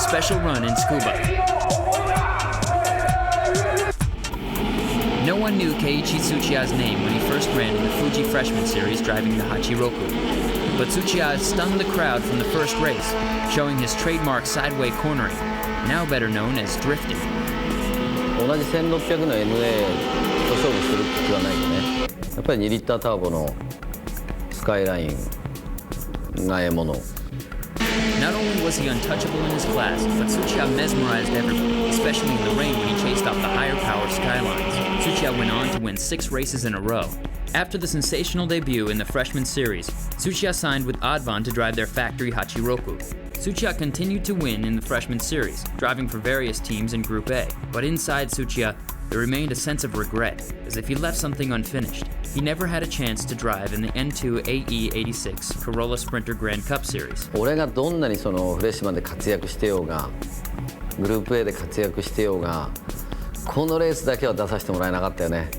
special run in Tsukuba. No one knew Keiichi Tsuchiya's name when he first ran in the Fuji Freshman Series driving the Hachi-Roku. But Tsuchiya stunned the crowd from the first race, showing his trademark sideway cornering, now better known as drifting. 同じ1600の NA と勝負する気はないよね。やっぱり2リッターターボのスカイラインが獲物。Not only was he untouchable in his class, but Tsuchiya mesmerized everyone, especially in the rain when he chased off the higher power Skylines. Tsuchiya went on to win 6 races in a row. After the sensational debut in the Freshman Series, Tsuchiya signed with Advan to drive their factory Hachi-Roku. Tsuchiya continued to win in the Freshman Series, driving for various teams in Group A. But inside Tsuchiya, there remained a sense of regret, as if he left something unfinished. He never had a chance to drive in the N2 AE86 Corolla Sprinter Grand Cup Series. 俺がどんなにそのフレッシュマンで活躍してようが、グループ A で活躍してようが、このレースだけは出させてもらえなかったよね。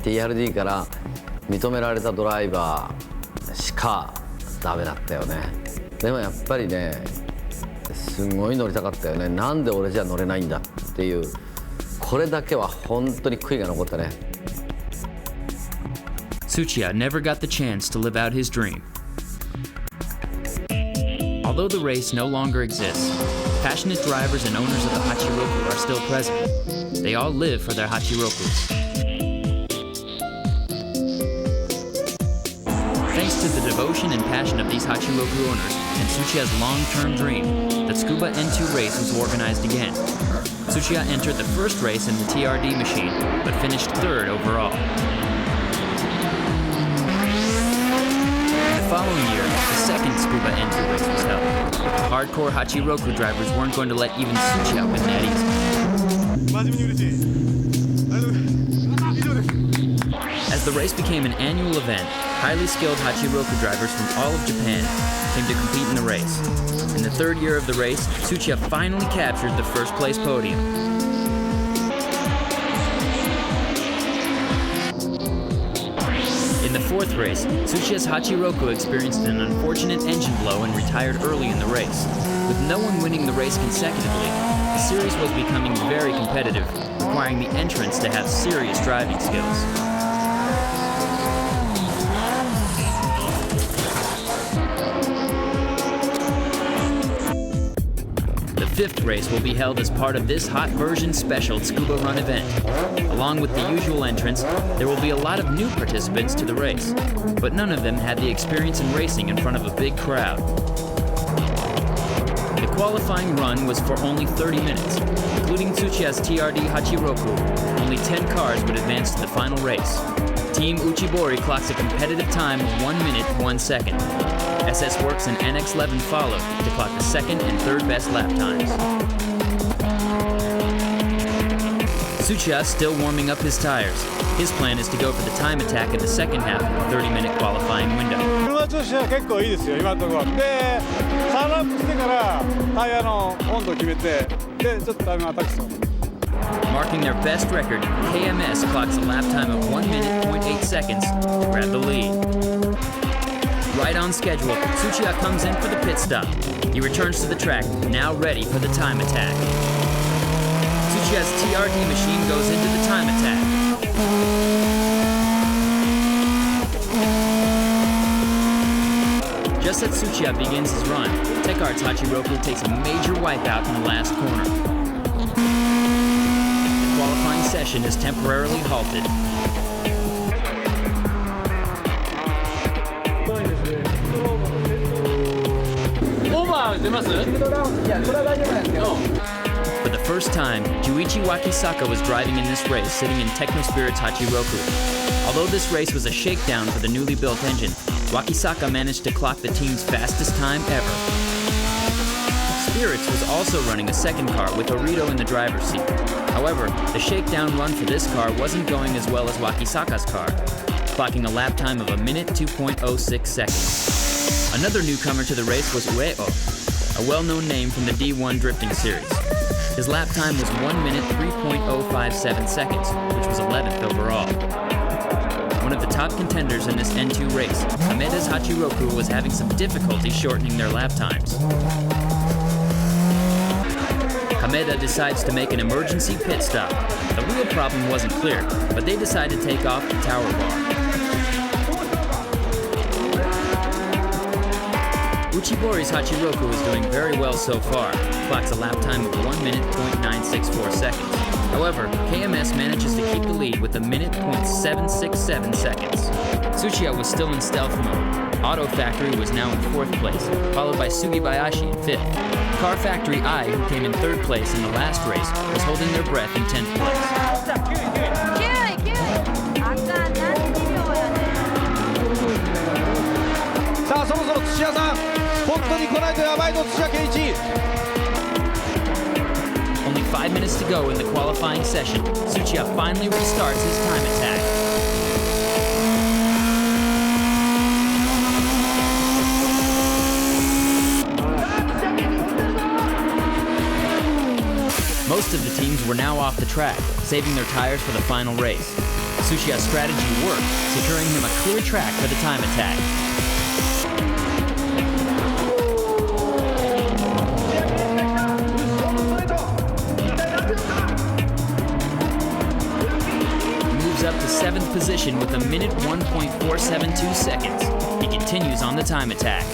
TRD から認められたドライバーしかダメだったよね。でもやっぱりね、すごい乗りたかったよね。なんで俺じゃ乗れないんだっていう、これだけは本当に悔いが残ったね。Tsuchiya never got the chance to live out his dream. Although the race no longer exists, passionate drivers and owners of the Hachi-Roku are still present. They all live for their Hachi-Rokus. Thanks to the devotion and passion of these Hachi-Roku owners and Tsuchiya's long-term dream, the Tsukuba N2 race was organized again. Tsuchiya entered the first race in the TRD machine, but finished 3rd overall. The following year, the second Tsukuba N2 race was held. Hardcore Hachi-Roku drivers weren't going to let even Tsuchiya win that easy. As the race became an annual event, highly skilled Hachi-Roku drivers from all of Japan came to compete in the race. In the 3rd year of the race, Tsuchiya finally captured the first place podium. In the 4th race, Tsuchiya's Hachi-Roku experienced an unfortunate engine blow and retired early in the race. With no one winning the race consecutively, the series was becoming very competitive, requiring the entrants to have serious driving skills. The 5th race will be held as part of this hot version special Tsukuba Run event. Along with the usual entrants, there will be a lot of new participants to the race, but none of them had the experience in racing in front of a big crowd. The qualifying run was for only 30 minutes. Including Tsuchiya's TRD Hachi-Roku, only 10 cars would advance to the final race. Team Uchibori clocks a competitive time of 1 minute, 1 second. SS Works and NX11 followed to clock the 2nd and 3rd best lap times. Tsuchiya still warming up his tires. His plan is to go for the time attack in the second half of the 30-minute qualifying window. 車調子は結構いいですよ、今のところ。で、3ラップしてからタイヤの温度を決めて、で、ちょっとタイムアタックしよう。Marking their best record, KMS clocks a lap time of 1 minute, 0.8 seconds to grab the lead. Right on schedule, Tsuchiya comes in for the pit stop. He returns to the track, now ready for the time attack. Tsuchiya's TRD machine goes into the time attack. Just as Tsuchiya begins his run, Tekart's Hachi-Roku takes a major wipeout in the last corner. The qualifying session is temporarily halted. For the first time, Juichi Wakisaka was driving in this race, sitting in Technospirit's Hachi-Roku. Although this race was a shakedown for the newly built engine, Wakisaka managed to clock the team's fastest time ever. Spirits was also running a second car with Orido in the driver's seat. However, the shakedown run for this car wasn't going as well as Wakisaka's car, clocking a lap time of 1 minute 2.06 seconds. Another newcomer to the race was Ueo, a well-known name from the D1 Drifting series. His lap time was 1 minute 3.057 seconds, which was 11th overall. One of the top contenders in this N2 race, Hameda's Hachi-Roku was having some difficulty shortening their lap times. Kameda decides to make an emergency pit stop. The real problem wasn't clear, but they decide to take off the tower bar. Uchibori's Hachi-Roku is doing very well so far, clocks a lap time of 1 minute .964 seconds. However, KMS manages to keep the lead with a minute .767 seconds. Tsuchiya was still in stealth mode. Auto Factory was now in 4th place, followed by Sugibayashi in 5th. Car Factory I, who came in 3rd place in the last race, was holding their breath in 10th place. さあそろそろ土屋さん本当に来ないとやばいぞ土屋圭一 Only 5 minutes to go in the qualifying session. Tsuchiya finally restarts his time attack. Most of the teams were now off the track, saving their tires for the final race. Tsuchiya's strategy worked, securing him a clear track for the time attack. Up to 7th position with a minute 1.472 seconds. He continues on the time attack.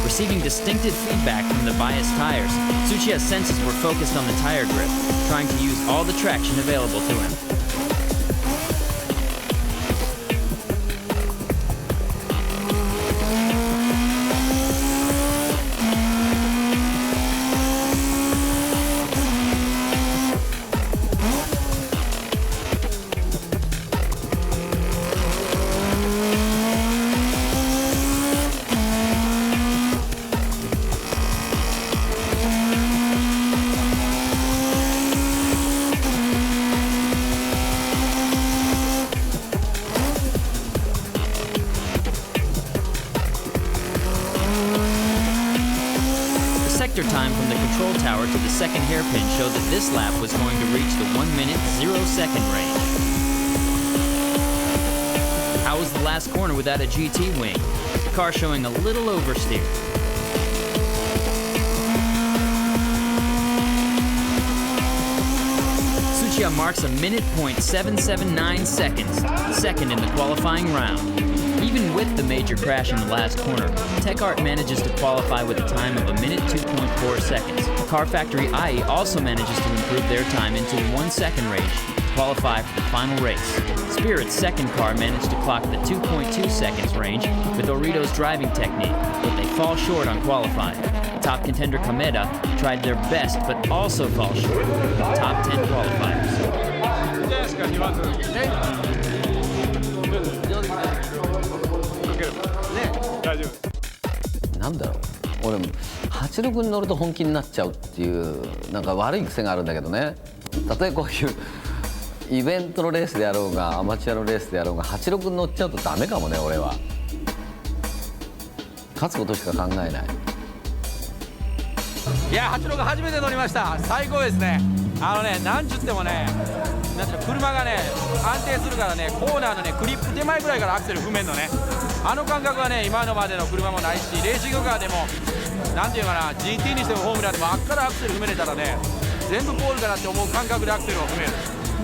Receiving distinctive feedback from the biased tires, Tsuchiya's senses were focused on the tire grip, trying to use all the traction available to him. Time from the control tower to the second hairpin showed that this lap was going to reach the 1 minute 0 second range. How was the last corner without a GT wing? The car showing a little oversteer. Tsuchiya marks a minute .779 seconds, second in the qualifying round. Even with the major crash in the last corner, Tech Art manages to qualify with a time of a minute 2.4 seconds. Car Factory IE also manages to improve their time into 1 second range to qualify for the final race. Spirit's second car managed to clock the 2.2 seconds range with Orido's driving technique, but they fall short on qualifying. Top contender Kameda tried their best but also fall short of the top 10 qualifiers. なんだろう俺86に乗ると本気になっちゃうっていうなんか悪い癖があるんだけどね。たとえこういうイベントのレースであろうがアマチュアのレースであろうが86に乗っちゃうとダメかもね俺は。勝つことしか考えない。いや86初めて乗りました。最高ですね。なんちゅってもね、なんていうの車がね安定するからね、コーナーのねクリップ手前ぐらいからアクセル踏めんのね。あの感覚はね今のまでの車もないし、レーシングカーでもなんていうかな GT にしてもフォーミュラでもあっからアクセル踏めれたらね全部ポールかなって思う感覚でアクセルを踏める。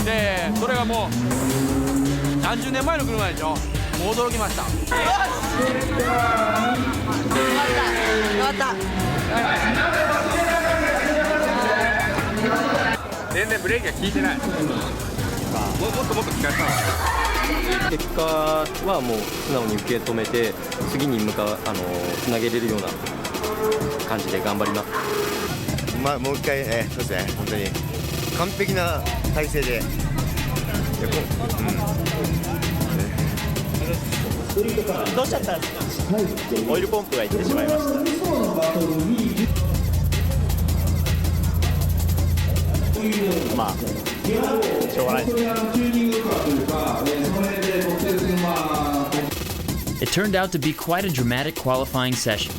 でそれがもう何十年前の車でしょ。もう驚きました。よし全然ブレーキが効いてない。もっともっと効かせたの。結果はもう素直に受け止めて次につなげれるような感じで頑張ります。もう一回そうですね本当に完璧な体勢で。どうしちゃったんですか。オイルポンプがいってしまいました。まあしょうがないですね。It turned out to be quite a dramatic qualifying session.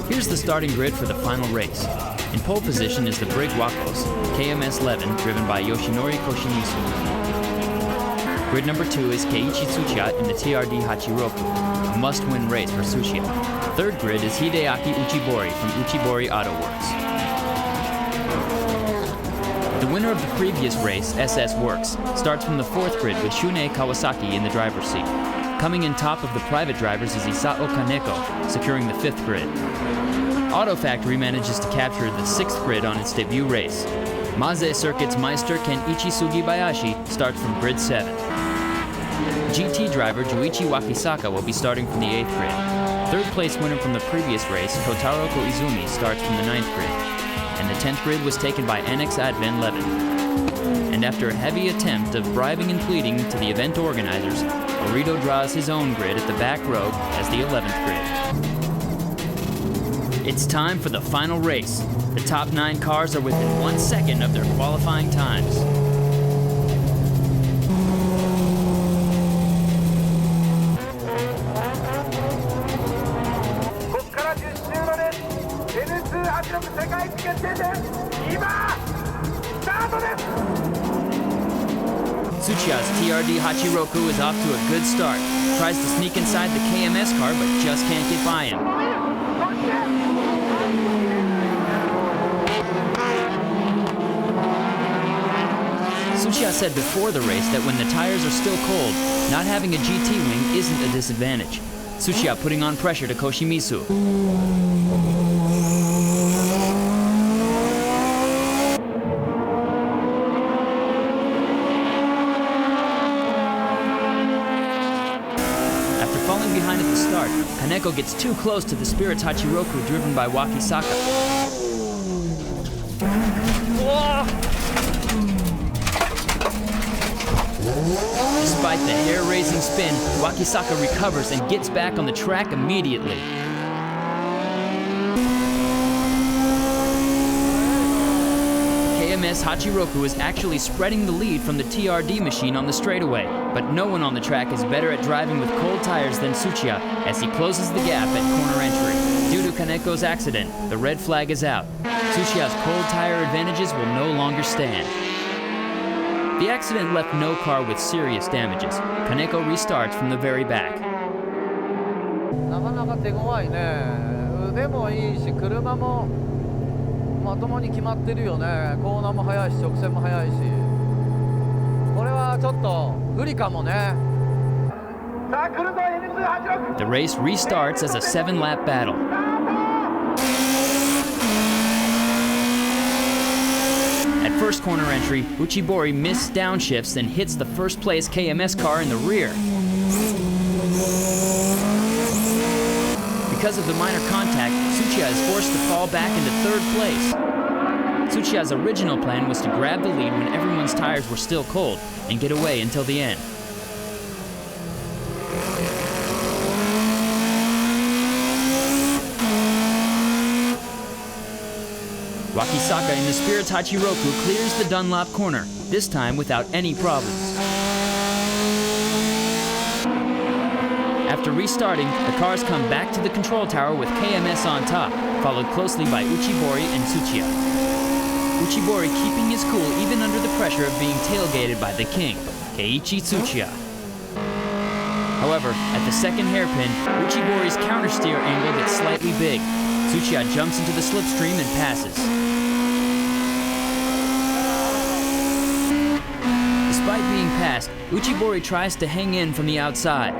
Here's the starting grid for the final race. In pole position is the Brig Wakos, KMS 11, driven by Yoshinori Koshimizu. Grid number 2 is Keiichi Tsuchiya in the TRD Hachi-Roku, a must-win race for Tsuchiya. Third grid is Hideaki Uchibori from Uchibori Auto Works. The winner of the previous race, SS Works, starts from the fourth grid with Shunei Kawasaki in the driver's seat. Coming in top of the private drivers is Isao Kaneko, securing the fifth grid. Auto Factory manages to capture the sixth grid on its debut race. Maze Circuit's Meister Keiichi Tsuchiya starts from grid 7. GT driver Juichi Wakisaka will be starting from the 8th grid. Third place winner from the previous race, Kotaro Koizumi, starts from the 9th grid. And the 10th grid was taken by NX Advent Levin. And after a heavy attempt of bribing and pleading to the event organizers, Orido draws his own grid at the back row as the 11th grid. It's time for the final race. The top 9 cars are within 1 second of their qualifying times. Tsuchiya's TRD Hachi-Roku is off to a good start. Tries to sneak inside the KMS car, but just can't get by him. Tsuchiya said before the race that when the tires are still cold, not having a GT wing isn't a disadvantage. Tsuchiya putting on pressure to Koshimizu. After falling behind at the start, Kaneko gets too close to the Spirit's Hachi-Roku driven by Wakisaka. Despite the hair-raising spin, Wakisaka recovers and gets back on the track immediately. KMS Hachi-Roku is actually spreading the lead from the TRD machine on the straightaway, but no one on the track is better at driving with cold tires than Tsuchiya as he closes the gap at corner entry. Due to Kaneko's accident, the red flag is out. Tsuchiya's cold tire advantages will no longer stand. The accident left no car with serious damages. Kaneko restarts from the very back. なかなか手強いね。腕もいいし、車もまともに決まってるよね。コーナーも速いし、直線も速いし。これはちょっと不利かもね。The race restarts as a 7-lap battle. At first corner entry, Uchibori missed downshifts and hits the first place KMS car in the rear. Because of the minor contact, Tsuchiya is forced to fall back into third place. Tsuchiya's original plan was to grab the lead when everyone's tires were still cold and get away until the end. Wakisaka in the Spirit's Hachi-Roku clears the Dunlop corner, this time without any problems. After restarting, the cars come back to the control tower with KMS on top, followed closely by Uchibori and Tsuchiya. Uchibori keeping his cool even under the pressure of being tailgated by the king, Keiichi Tsuchiya. However, at the second hairpin, Uchibori's countersteer angle gets slightly big. Tsuchiya jumps into the slipstream and passes. Despite being passed, Uchibori tries to hang in from the outside.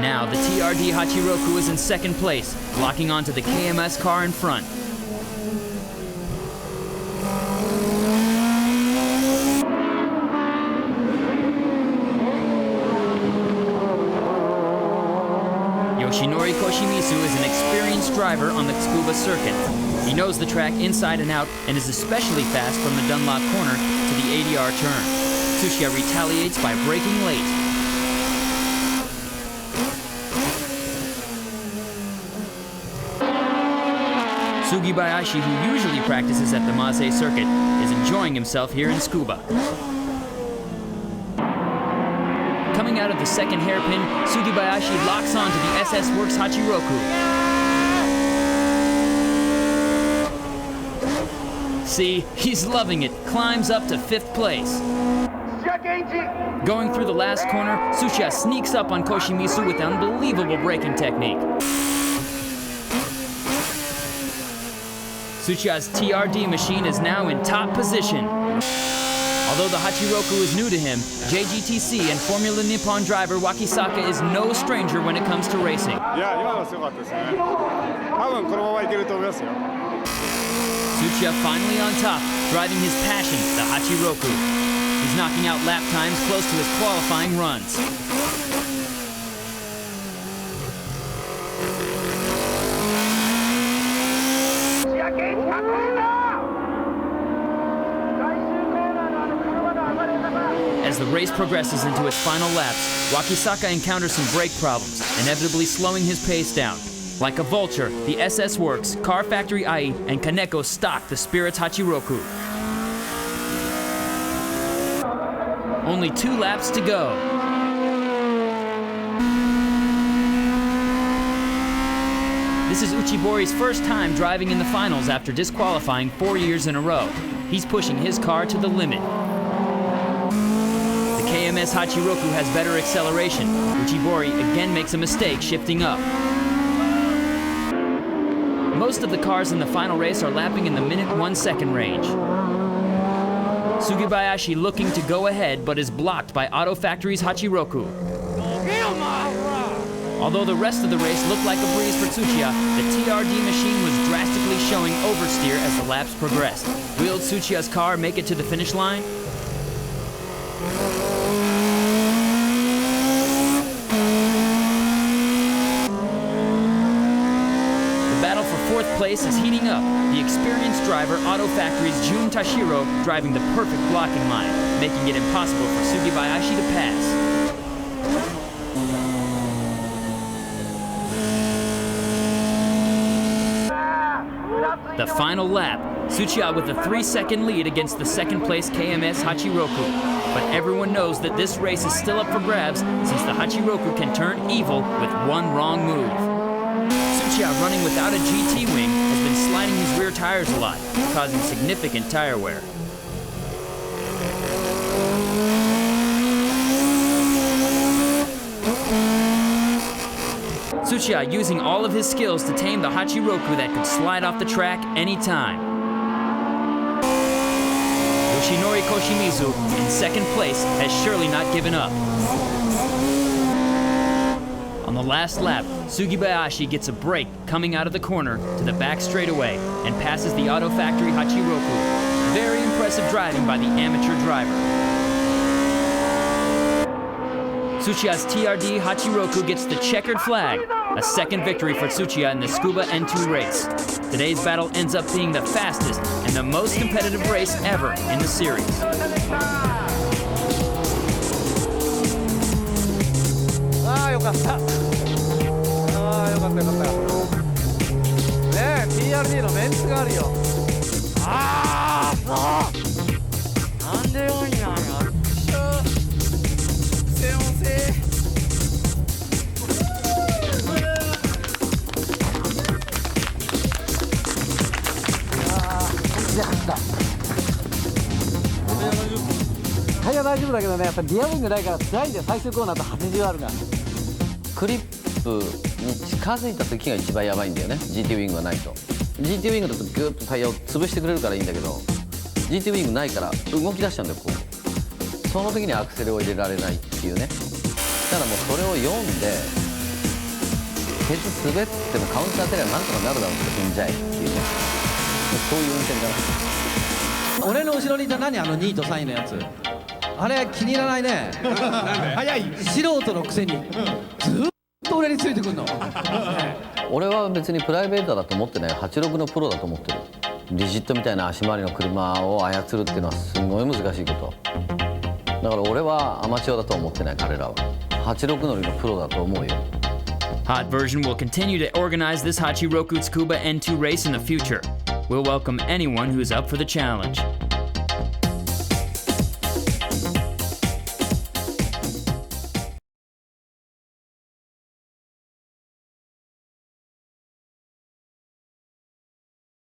Now the TRD Hachi-Roku is in second place, locking onto the KMS car in front. Yoshinori Koshimizu is an experienced driver on the Tsukuba circuit. He knows the track inside and out and is especially fast from the Dunlop corner to the ADR turn. Tsuchiya retaliates by braking late. Sugibayashi, who usually practices at the Maze circuit, is enjoying himself here in Tsukuba. Coming out of the second hairpin, Sugibayashi locks onto the SS Works Hachi-Roku. See, he's loving it, climbs up to 5th place. Going through the last corner, Tsuchiya sneaks up on Koshimizu with unbelievable braking technique. Tsuchiya's TRD machine is now in top position. Although the Hachi-Roku is new to him, JGTC and Formula Nippon driver Wakisaka is no stranger when it comes to racing. いや、今のはすごかったですね。多分このままいけると思いますよ。Tsuchiya finally on top, driving his passion, the Hachi-Roku. He's knocking out lap times close to his qualifying runs. As the race progresses into its final laps, Wakisaka encounters some brake problems, inevitably slowing his pace down. Like a vulture, the SS Works, Car Factory IE, and Kaneko stock the Spirit's Hachi-Roku. Only 2 laps to go. This is Uchibori's first time driving in the finals after disqualifying 4 years in a row. He's pushing his car to the limit. The KMS Hachi-Roku has better acceleration. Uchibori again makes a mistake shifting up. Most of the cars in the final race are lapping in the minute 1 second range. Sugibayashi looking to go ahead but is blocked by Auto Factory's Hachi-Roku. Although the rest of the race looked like a breeze for Tsuchiya, the TRD machine was drastically showing oversteer as the laps progressed. Will Tsuchiya's car make it to the finish line? The battle for 4th place is heating up. The experienced driver, Auto Factory's Jun Tashiro, driving the perfect blocking line, making it impossible for Sugibayashi to pass. The final lap, Tsuchiya with a 3-second lead against the 2nd place KMS Hachi-Roku. But everyone knows that this race is still up for grabs since the Hachi-Roku can turn evil with one wrong move. Tsuchiya, running without a GT wing, has been sliding his rear tires a lot, causing significant tire wear. Tsuchiya using all of his skills to tame the Hachi-Roku that could slide off the track anytime. Yoshinori Koshimizu, in 2nd place, has surely not given up. On the last lap, Sugibayashi gets a break coming out of the corner to the back straightaway and passes the Auto Factory Hachi-Roku. Very impressive driving by the amateur driver. Tsuchiya's TRD Hachi-Roku gets the checkered flag, a 2nd victory for Tsuchiya in the Tsukuba N2 race. Today's battle ends up being the fastest and the most competitive race ever in the series. よかった。よかったよかった。ねえ、TRD のメンツがあるよ。そう。なんで4位なんや。タイヤ大丈夫だけどね、やっぱりリアウィングないから辛いんだよ。最終コーナーと80あるが。クリップに近づいた時が一番やばいんだよね、 GT ウィングがないと。 GT ウィングだとグーッとタイヤを潰してくれるからいいんだけど、 GT ウィングないから動き出しちゃうんだよ、こう。その時にアクセルを入れられないっていうね。ただもうそれを読んで、ケツ滑ってもカウンターテレはなんとかなるだろうって踏んじゃえっていうね、そういう運転かな。俺の後ろにいた何、あの2位と3位のやつ。あれ気に入らないね。早い。素人のくせにずっと俺についてくんの。俺は別にプライベートだと思ってない。86のプロだと思ってる。リジットみたいな足回りの車を操るっていうのはすごい難しいこと。だから俺はアマチュアだと思ってない、彼らは。86乗りのプロだと思うよ。Hot Version will continue to organize this Hachi-Roku Tsukuba N2 race in the future. We'll welcome anyone who's up for the challenge.